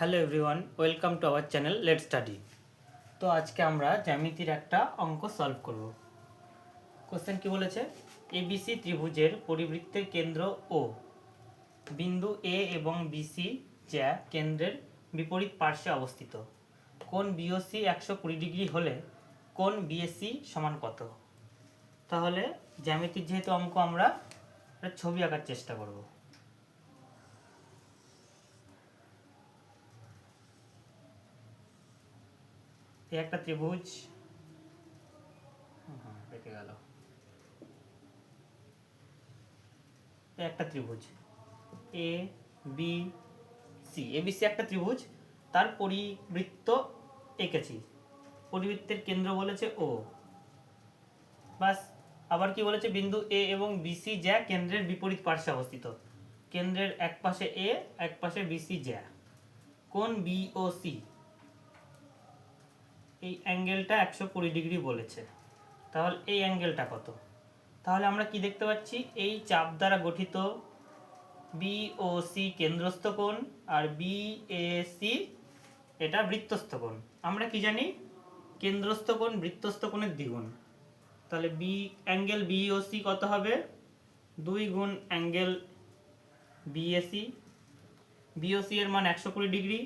Hello everyone, welcome to our channel let study. তো আজকে আমরা জ্যামিতির একটা অঙ্ক সলভ করব। কোশ্চেন কি বলেছে? এবিসি ত্রিভুজের পরিবৃত্তের কেন্দ্র ও বিন্দু এ এবং বিসি যা কেন্দ্রের বিপরীত পার্শ্বে অবস্থিত। কোণ বিওসি 120 ডিগ্রি হলে কোণ বিএসি সমান কত? তাহলে জ্যামিতির যেহেতু অঙ্ক, আমরা একটা ছবি আঁকার চেষ্টা করব। এই একটা ত্রিভুজ, রেখে গেল, একটা ত্রিভুজ এ বি সি, এবিসি একটা ত্রিভুজ, তার পরিবৃত্ত এঁকেছি, পরিবৃত্তের কেন্দ্র বলেছে ও, বাস। আবার কি বলেছে? বিন্দু এ এবং বিসি যা কেন্দ্রের বিপরীত পার্শ্বে অবস্থিত। কেন্দ্রের এক পাশে এ, এক পাশে বিসি যা। কোণ বি ও সি, এই অ্যাঙ্গেলটা 120 ডিগ্রি বলেছে। তাহলে এই অ্যাঙ্গেলটা কত? তাহলে আমরা কি দেখতে পাচ্ছি? এই চাপ দ্বারা গঠিত বিওসি কেন্দ্রস্থ কোণ আর বিএসি এটা বৃত্তস্থ কোণ। আমরা কি জানি? কেন্দ্রস্থ কোণ বৃত্তস্থ কোণের দ্বিগুণ। তাহলে অ্যাঙ্গেল বিওসি কত হবে? 2 গুণ অ্যাঙ্গেল বিএসি। বিওসি এর মান 120 ডিগ্রি,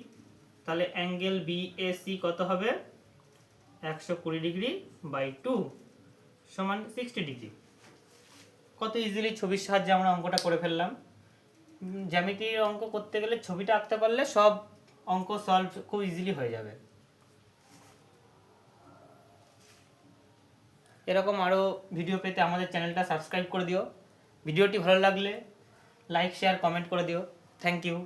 তাহলে অ্যাঙ্গেল বিএসি কত হবে? 120 ডিগ্রি বাই 2 সমান 60 ডিগ্রি। কত ইজিলি ছবির সাহায্যে আমরা অঙ্কটা করে ফেললাম। জ্যামিতির অঙ্ক করতে গেলে ছবিটা আঁকতে পারলে সব অঙ্ক সলভ খুব ইজিলি হয়ে যাবে। এরকম আরও ভিডিও পেতে আমাদের চ্যানেলটা সাবস্ক্রাইব করে দিও। ভিডিওটি ভালো লাগলে লাইক, শেয়ার, কমেন্ট করে দিও। Thank you.